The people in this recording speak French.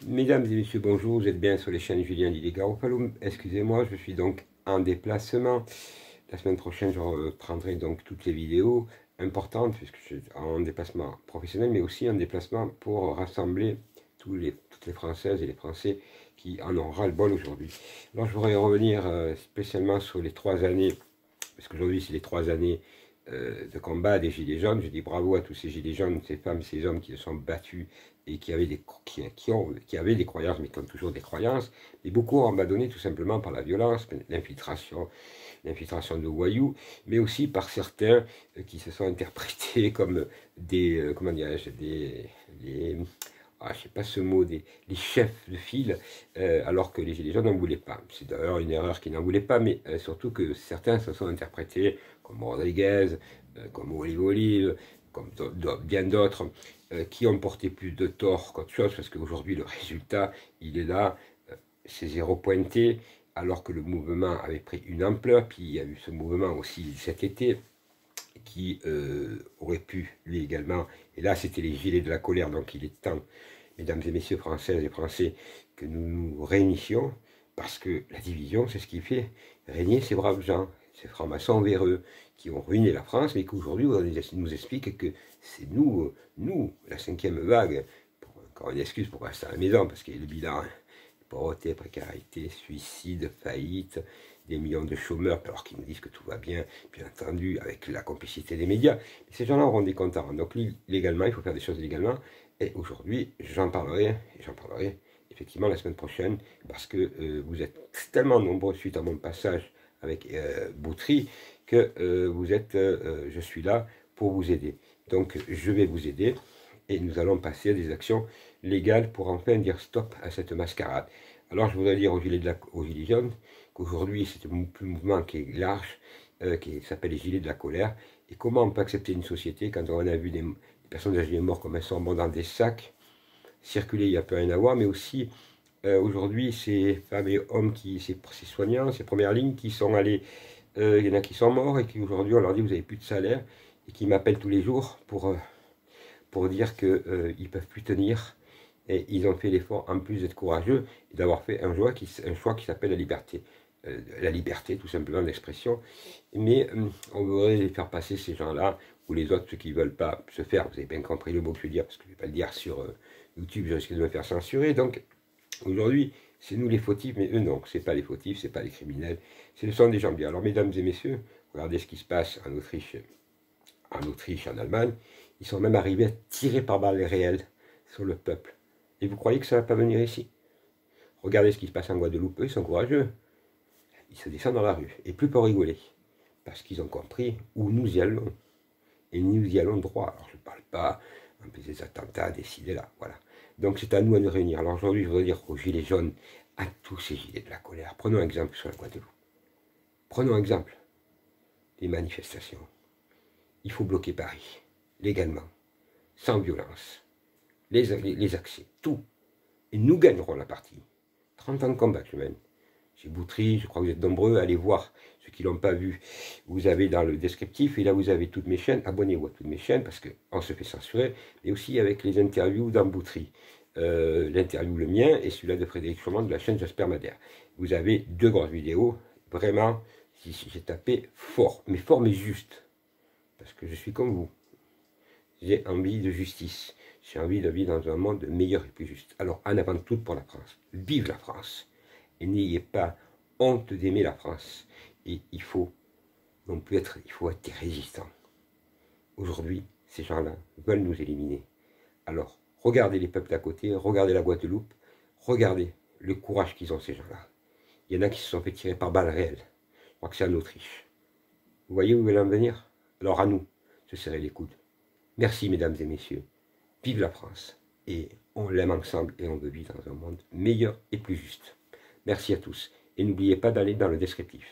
Mesdames et messieurs, bonjour, vous êtes bien sur les chaînes Julien Di Garoppolo. Excusez-moi, je suis donc en déplacement. La semaine prochaine, je reprendrai donc toutes les vidéos importantes, puisque je suis en déplacement professionnel, mais aussi en déplacement pour rassembler toutes les Françaises et les Français qui en ont ras-le-bol aujourd'hui. Alors, je voudrais revenir spécialement sur les 3 années, parce qu'aujourd'hui, c'est les 3 années de combat des Gilets jaunes. Je dis bravo à tous ces Gilets jaunes, ces femmes, ces hommes qui se sont battus et qui avaient des croyances, mais qui ont toujours des croyances. Et beaucoup ont abandonné tout simplement par la violence, l'infiltration de voyous, mais aussi par certains qui se sont interprétés comme des, comment dirais-je, je sais pas ce mot, les chefs de file, alors que les Gilets jaunes n'en voulaient pas. C'est d'ailleurs une erreur qu'ils n'en voulaient pas, mais surtout que certains se sont interprétés comme Rodriguez, comme Olive, comme bien d'autres, qui ont porté plus de tort qu'autre chose, parce qu'aujourd'hui le résultat, il est là, c'est zéro pointé, alors que le mouvement avait pris une ampleur, puis il y a eu ce mouvement aussi cet été, qui aurait pu, lui également, et là c'était les gilets de la colère, donc il est temps, mesdames et messieurs françaises et français, que nous nous réunissions, parce que la division, c'est ce qui fait régner ces braves gens, ces francs-maçons véreux, qui ont ruiné la France, mais qu'aujourd'hui, on nous explique que c'est nous, la 5e vague, encore une excuse pour rester à la maison, parce qu'il y a le bilan, pauvreté, précarité, suicide, faillite, des millions de chômeurs, alors qu'ils nous disent que tout va bien, bien entendu, avec la complicité des médias. Mais ces gens-là auront des comptes à rendre. Donc, légalement, il faut faire des choses légalement. Et aujourd'hui, j'en parlerai effectivement la semaine prochaine, parce que vous êtes tellement nombreux suite à mon passage avec Boutry, que je suis là pour vous aider. Donc, je vais vous aider, et nous allons passer à des actions légales pour enfin dire stop à cette mascarade. Alors, je voudrais dire aux Gilets jaunes qu'aujourd'hui, c'est un mouvement qui est large, qui s'appelle les Gilets de la colère. Et comment on peut accepter une société quand on a vu des personnes âgées mortes comme elles sont mortes dans des sacs, circuler, il n'y a plus rien à voir, mais aussi aujourd'hui, ces femmes et hommes, ces soignants, ces premières lignes qui sont allés, il y en a qui sont morts et qui aujourd'hui on leur dit vous n'avez plus de salaire, et qui m'appellent tous les jours pour dire qu'ils ne peuvent plus tenir. Et ils ont fait l'effort, en plus d'être courageux, et d'avoir fait un choix qui s'appelle la liberté. La liberté, tout simplement, d'expression. Mais on voudrait les faire passer, ces gens-là, ou les autres, ceux qui ne veulent pas se faire. Vous avez bien compris le mot que je veux dire, parce que je ne vais pas le dire sur YouTube, je risque de me faire censurer. Donc, aujourd'hui, c'est nous les fautifs, mais eux non, ce n'est pas les fautifs, ce n'est pas les criminels, ce sont des gens bien. Alors, mesdames et messieurs, regardez ce qui se passe en Autriche, en Allemagne. Ils sont même arrivés à tirer par balles réelles sur le peuple. Et vous croyez que ça ne va pas venir ici? Regardez ce qui se passe en Guadeloupe, eux, ils sont courageux. Ils se descendent dans la rue, et plus pour rigoler, parce qu'ils ont compris où nous y allons. Et nous y allons droit. Alors je ne parle pas un peu des attentats décidés là, voilà. Donc c'est à nous à nous réunir. Alors aujourd'hui, je voudrais dire aux Gilets jaunes, à tous ces gilets de la colère, prenons un exemple sur la Guadeloupe. Prenons un exemple des manifestations. Il faut bloquer Paris, légalement, sans violence, les accès, tout. Et nous gagnerons la partie. 30 ans de combat que je mène. Chez Boutry, je crois que vous êtes nombreux, allez voir ceux qui ne l'ont pas vu. Vous avez dans le descriptif, et là vous avez toutes mes chaînes. Abonnez-vous à toutes mes chaînes parce qu'on se fait censurer. Et aussi avec les interviews dans Boutry. L'interview le mien et celui-là de Frédéric Chaumont de la chaîne Jasper Madère. Vous avez 2 grosses vidéos. Vraiment, si j'ai tapé fort mais juste. Parce que je suis comme vous. J'ai envie de justice. J'ai envie de vivre dans un monde meilleur et plus juste. Alors, en avant de tout pour la France. Vive la France! Et n'ayez pas honte d'aimer la France. Et il faut être des résistants. Aujourd'hui, ces gens-là veulent nous éliminer. Alors, regardez les peuples d'à côté, regardez la Guadeloupe, regardez le courage qu'ils ont, ces gens-là. Il y en a qui se sont fait tirer par balles réelles. Je crois que c'est en Autriche. Vous voyez où ils veulent en venir? Alors à nous, se serrer les coudes. Merci, mesdames et messieurs. Vive la France. Et on l'aime ensemble et on veut vivre dans un monde meilleur et plus juste. Merci à tous. Et n'oubliez pas d'aller dans le descriptif.